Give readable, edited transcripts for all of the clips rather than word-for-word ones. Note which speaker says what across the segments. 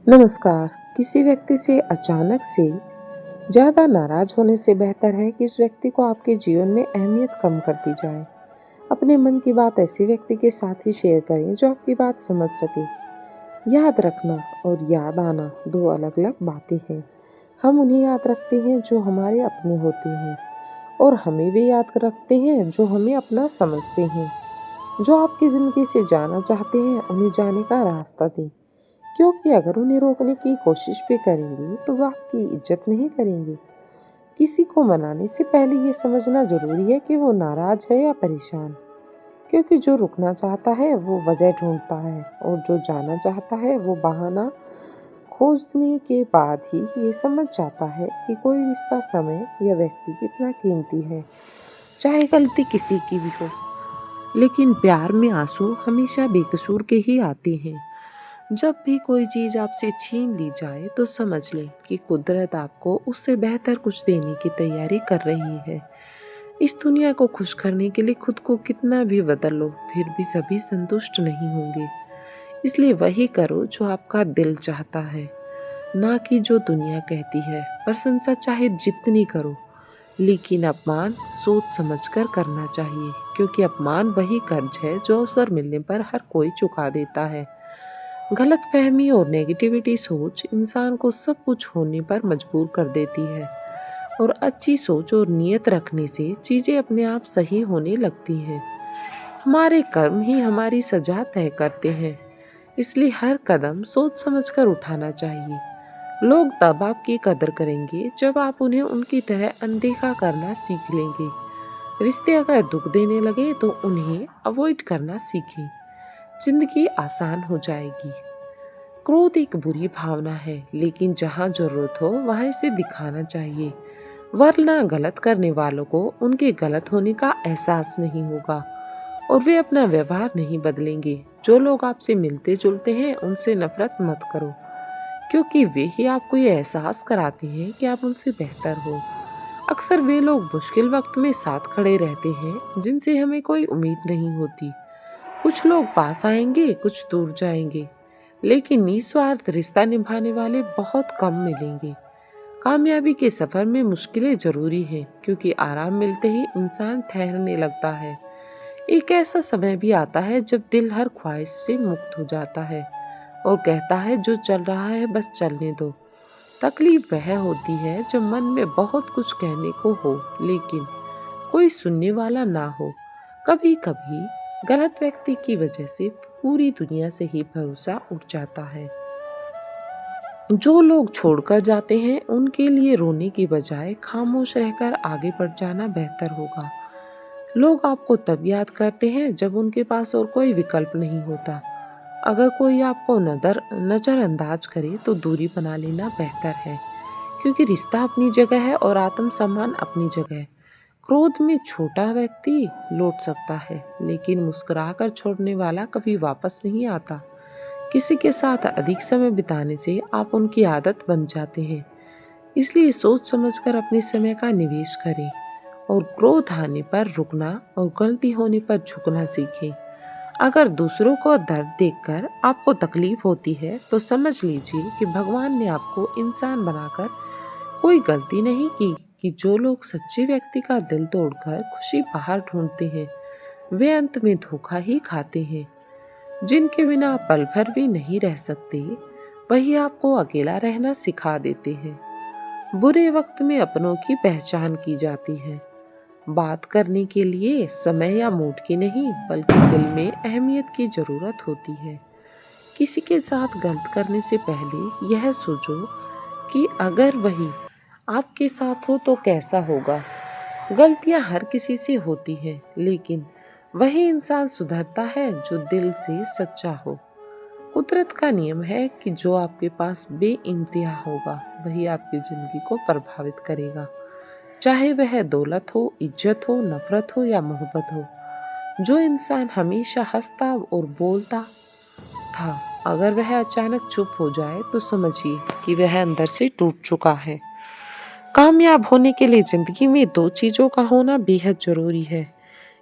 Speaker 1: नमस्कार। किसी व्यक्ति से अचानक से ज़्यादा नाराज़ होने से बेहतर है कि उस व्यक्ति को आपके जीवन में अहमियत कम कर दी जाए। अपने मन की बात ऐसे व्यक्ति के साथ ही शेयर करें जो आपकी बात समझ सके। याद रखना और याद आना दो अलग-अलग बातें हैं। हम उन्हें याद रखते हैं जो हमारे अपने होते हैं और हमें भी याद रखते हैं जो हमें अपना समझते हैं। जो आपकी ज़िंदगी से जाना चाहते हैं उन्हें जाने का रास्ता दें, क्योंकि अगर उन्हें रोकने की कोशिश भी करेंगे तो वह आपकी इज्जत नहीं करेंगे। किसी को मनाने से पहले ये समझना जरूरी है कि वो नाराज है या परेशान, क्योंकि जो रुकना चाहता है वो वजह ढूंढता है और जो जाना चाहता है वो बहाना खोजने के बाद ही ये समझ जाता है कि कोई रिश्ता समय या व्यक्ति कितना कीमती है। चाहे गलती किसी की भी हो, लेकिन प्यार में आंसू हमेशा बेकसूर के ही आते हैं। जब भी कोई चीज़ आपसे छीन ली जाए तो समझ लें कि कुदरत आपको उससे बेहतर कुछ देने की तैयारी कर रही है। इस दुनिया को खुश करने के लिए खुद को कितना भी बदल लो फिर भी सभी संतुष्ट नहीं होंगे। इसलिए वही करो जो आपका दिल चाहता है, ना कि जो दुनिया कहती है। प्रशंसा चाहे जितनी करो, लेकिन अपमान सोच समझकर करना चाहिए, क्योंकि अपमान वही कर्ज है जो अवसर मिलने पर हर कोई चुका देता है। गलतफहमी और नेगेटिविटी सोच इंसान को सब कुछ होने पर मजबूर कर देती है, और अच्छी सोच और नियत रखने से चीज़ें अपने आप सही होने लगती हैं। हमारे कर्म ही हमारी सजा तय करते हैं, इसलिए हर कदम सोच समझकर उठाना चाहिए। लोग तब आपकी कदर करेंगे जब आप उन्हें उनकी तरह अनदेखा करना सीख लेंगे। रिश्ते अगर दुख देने लगे तो उन्हें अवॉइड करना सीखें। जिंदगी आसान हो जाएगी। क्रोध एक बुरी भावना है, लेकिन जहाँ जरूरत हो वहाँ इसे दिखाना चाहिए, वरना गलत करने वालों को उनके गलत होने का एहसास नहीं होगा और वे अपना व्यवहार नहीं बदलेंगे। जो लोग आपसे मिलते जुलते हैं उनसे नफरत मत करो, क्योंकि वे ही आपको ये एहसास कराते हैं कि आप उनसे बेहतर हो। अक्सर वे लोग मुश्किल वक्त में साथ खड़े रहते हैं जिनसे हमें कोई उम्मीद नहीं होती। कुछ लोग पास आएंगे, कुछ दूर जाएंगे, लेकिन निस्वार्थ रिश्ता निभाने वाले बहुत कम मिलेंगे। कामयाबी के सफर में मुश्किलें जरूरी हैं, क्योंकि आराम मिलते ही इंसान ठहरने लगता है। एक ऐसा समय भी आता है जब दिल हर ख्वाहिश से मुक्त हो जाता है और कहता है जो चल रहा है बस चलने दो। तकलीफ वह होती है जब मन में बहुत कुछ कहने को हो, लेकिन कोई सुनने वाला ना हो। कभी कभी गलत व्यक्ति की वजह से पूरी दुनिया से ही भरोसा उठ जाता है। जो लोग छोड़कर जाते हैं उनके लिए रोने की बजाय खामोश रहकर आगे बढ़ जाना बेहतर होगा। लोग आपको तब याद करते हैं जब उनके पास और कोई विकल्प नहीं होता। अगर कोई आपको नजरअंदाज करे तो दूरी बना लेना बेहतर है, क्योंकि रिश्ता अपनी जगह है और आत्मसम्मान अपनी जगह। क्रोध में छोटा व्यक्ति लौट सकता है, लेकिन मुस्कुराकर छोड़ने वाला कभी वापस नहीं आता। किसी के साथ अधिक समय बिताने से आप उनकी आदत बन जाते हैं, इसलिए सोच समझकर अपने समय का निवेश करें और क्रोध आने पर रुकना और गलती होने पर झुकना सीखें। अगर दूसरों को दर्द देखकर आपको तकलीफ होती है तो समझ लीजिए कि भगवान ने आपको इंसान बनाकर कोई गलती नहीं की। कि जो लोग सच्चे व्यक्ति का दिल तोड़कर खुशी बाहर ढूंढते हैं वे अंत में धोखा ही खाते हैं। जिनके बिना आप पल भर भी नहीं रह सकते वही आपको अकेला रहना सिखा देते हैं। बुरे वक्त में अपनों की पहचान की जाती है। बात करने के लिए समय या मूड की नहीं, बल्कि दिल में अहमियत की जरूरत होती है। किसी के साथ गलत करने से पहले यह सोचो कि अगर वही आपके साथ हो तो कैसा होगा। गलतियां हर किसी से होती हैं, लेकिन वही इंसान सुधरता है जो दिल से सच्चा हो। कुदरत का नियम है कि जो आपके पास बेइंतहा होगा वही आपकी जिंदगी को प्रभावित करेगा, चाहे वह दौलत हो, इज्जत हो, नफरत हो या मोहब्बत हो। जो इंसान हमेशा हंसता और बोलता था, अगर वह अचानक चुप हो जाए तो समझिए कि वह अंदर से टूट चुका है। कामयाब होने के लिए जिंदगी में दो चीजों का होना बेहद जरूरी है।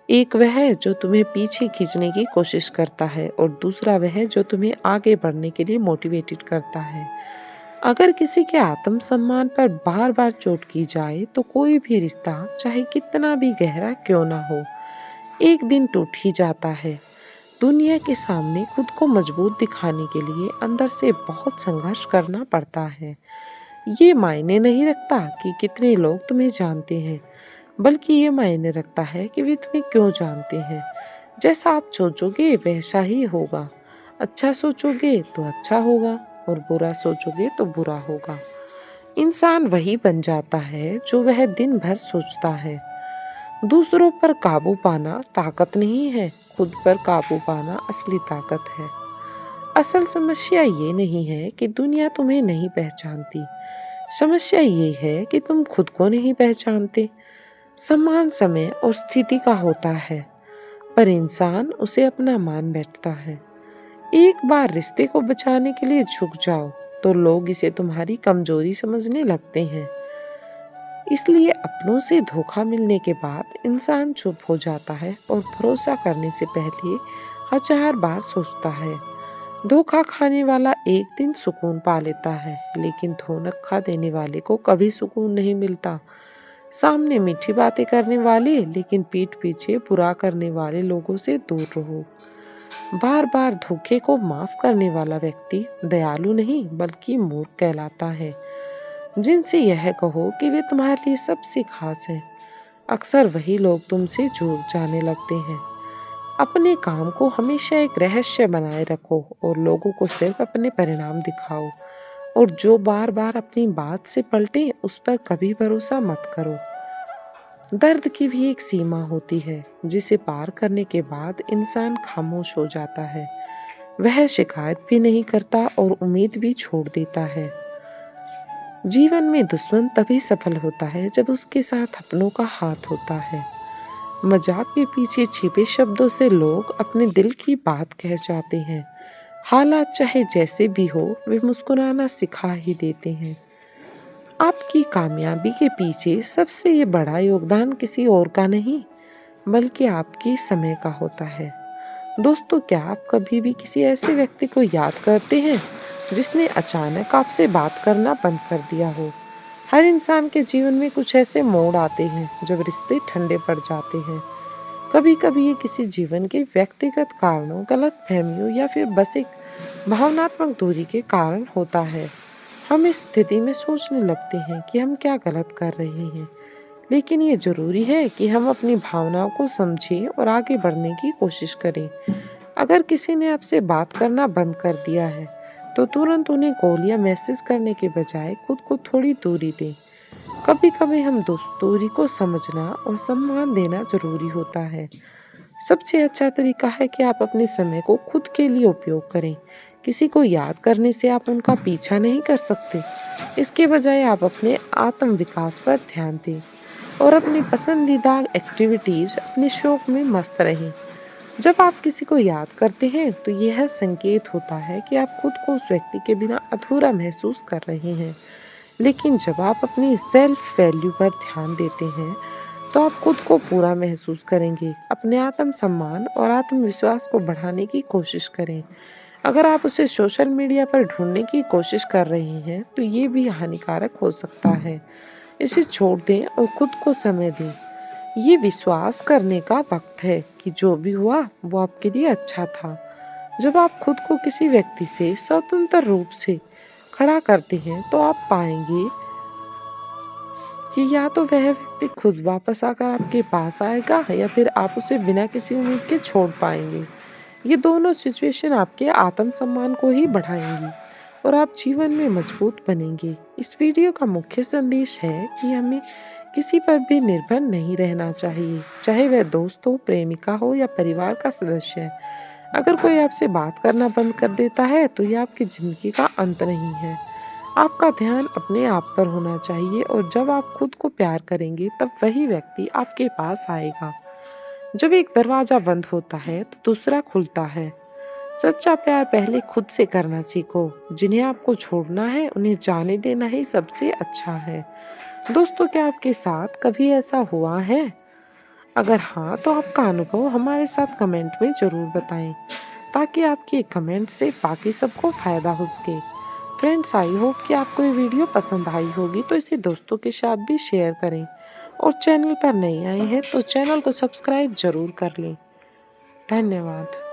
Speaker 1: एक वह है जो तुम्हें पीछे खींचने की कोशिश करता है और दूसरा वह है जो तुम्हें आगे बढ़ने के लिए मोटिवेटेड करता है। अगर किसी के आत्मसम्मान पर बार बार चोट की जाए तो कोई भी रिश्ता चाहे कितना भी गहरा क्यों ना हो, एक दिन टूट ही जाता है। दुनिया के सामने खुद को मजबूत दिखाने के लिए अंदर से बहुत संघर्ष करना पड़ता है। ये मायने नहीं रखता कि कितने लोग तुम्हें जानते हैं, बल्कि ये मायने रखता है कि वे तुम्हें क्यों जानते हैं। जैसा आप सोचोगे वैसा ही होगा। अच्छा सोचोगे तो अच्छा होगा और बुरा सोचोगे तो बुरा होगा। इंसान वही बन जाता है जो वह दिन भर सोचता है। दूसरों पर काबू पाना ताकत नहीं है, खुद पर काबू पाना असली ताकत है। असल समस्या ये नहीं है कि दुनिया तुम्हें नहीं पहचानती, समस्या ये है कि तुम खुद को नहीं पहचानते। सम्मान समय और स्थिति का होता है, पर इंसान उसे अपना मान बैठता है। एक बार रिश्ते को बचाने के लिए झुक जाओ तो लोग इसे तुम्हारी कमजोरी समझने लगते हैं। इसलिए अपनों से धोखा मिलने के बाद इंसान चुप हो जाता है और भरोसा करने से पहले 1000 बार सोचता है। धोखा खाने वाला एक दिन सुकून पा लेता है, लेकिन धोखा देने वाले को कभी सुकून नहीं मिलता। सामने मीठी बातें करने वाले लेकिन पीठ पीछे बुरा करने वाले लोगों से दूर रहो। बार बार धोखे को माफ करने वाला व्यक्ति दयालु नहीं बल्कि मूर्ख कहलाता है। जिनसे यह कहो कि वे तुम्हारे लिए सबसे खास हैं, अक्सर वही लोग तुमसे दूर जाने लगते हैं। अपने काम को हमेशा एक रहस्य बनाए रखो और लोगों को सिर्फ अपने परिणाम दिखाओ। और जो बार बार अपनी बात से पलटे उस पर कभी भरोसा मत करो। दर्द की भी एक सीमा होती है जिसे पार करने के बाद इंसान खामोश हो जाता है। वह शिकायत भी नहीं करता और उम्मीद भी छोड़ देता है। जीवन में दुश्मन तभी सफल होता है जब उसके साथ अपनों का हाथ होता है। मजाक के पीछे छिपे शब्दों से लोग अपने दिल की बात कह जाते हैं। हालात चाहे जैसे भी हो, वे मुस्कुराना सिखा ही देते हैं। आपकी कामयाबी के पीछे सबसे ये बड़ा योगदान किसी और का नहीं, बल्कि आपके समय का होता है। दोस्तों, क्या आप कभी भी किसी ऐसे व्यक्ति को याद करते हैं जिसने अचानक आपसे बात करना बंद कर दिया हो? हर इंसान के जीवन में कुछ ऐसे मोड़ आते हैं जब रिश्ते ठंडे पड़ जाते हैं। कभी कभी ये किसी जीवन के व्यक्तिगत कारणों, गलत फहमियों या फिर बस एक भावनात्मक दूरी के कारण होता है। हम इस स्थिति में सोचने लगते हैं कि हम क्या गलत कर रहे हैं, लेकिन ये जरूरी है कि हम अपनी भावनाओं को समझें और आगे बढ़ने की कोशिश करें। अगर किसी ने आपसे बात करना बंद कर दिया है तो तुरंत उन्हें कॉल या मैसेज करने के बजाय खुद को थोड़ी दूरी दें। कभी कभी हम दूरी को समझना और सम्मान देना जरूरी होता है। सबसे अच्छा तरीका है कि आप अपने समय को खुद के लिए उपयोग करें। किसी को याद करने से आप उनका पीछा नहीं कर सकते। इसके बजाय आप अपने आत्म विकास पर ध्यान दें और अपनी पसंदीदा एक्टिविटीज, अपने शौक में मस्त रहें। जब आप किसी को याद करते हैं तो यह संकेत होता है कि आप खुद को उस व्यक्ति के बिना अधूरा महसूस कर रहे हैं। लेकिन जब आप अपनी सेल्फ वैल्यू पर ध्यान देते हैं तो आप खुद को पूरा महसूस करेंगे। अपने आत्म सम्मान और आत्मविश्वास को बढ़ाने की कोशिश करें। अगर आप उसे सोशल मीडिया पर ढूंढने की कोशिश कर रहे हैं तो ये भी हानिकारक हो सकता है। इसे छोड़ दें और खुद को समय दें। ये विश्वास करने का वक्त है कि जो भी हुआ वो आपके लिए अच्छा था। जब आप खुद को किसी व्यक्ति से स्वतंत्र रूप से खड़ा करते हैं तो आप पाएंगे कि या तो वह व्यक्ति खुद वापस आकर आपके पास आएगा या फिर आप उसे बिना किसी उम्मीद के छोड़ पाएंगे। ये दोनों सिचुएशन आपके आत्मसम्मान को ही बढ़ाएंगी और आप जीवन में मजबूत बनेंगे। इस वीडियो का मुख्य संदेश है कि हमें किसी पर भी निर्भर नहीं रहना चाहिए, चाहे वह दोस्त हो, प्रेमिका हो या परिवार का सदस्य है। अगर कोई आपसे बात करना बंद कर देता है तो यह आपकी जिंदगी का अंत नहीं है। आपका ध्यान अपने आप पर होना चाहिए और जब आप खुद को प्यार करेंगे तब वही व्यक्ति आपके पास आएगा। जब एक दरवाजा बंद होता है तो दूसरा खुलता है। सच्चा प्यार पहले खुद से करना सीखो। जिन्हें आपको छोड़ना है उन्हें जाने देना ही सबसे अच्छा है। दोस्तों, क्या आपके साथ कभी ऐसा हुआ है? अगर हाँ तो आपका अनुभव हमारे साथ कमेंट में ज़रूर बताएं, ताकि आपके कमेंट से बाकी सबको फ़ायदा हो सके। फ्रेंड्स, आई होप कि आपको ये वीडियो पसंद आई होगी, तो इसे दोस्तों के साथ भी शेयर करें और चैनल पर नए आए हैं तो चैनल को सब्सक्राइब ज़रूर कर लें। धन्यवाद।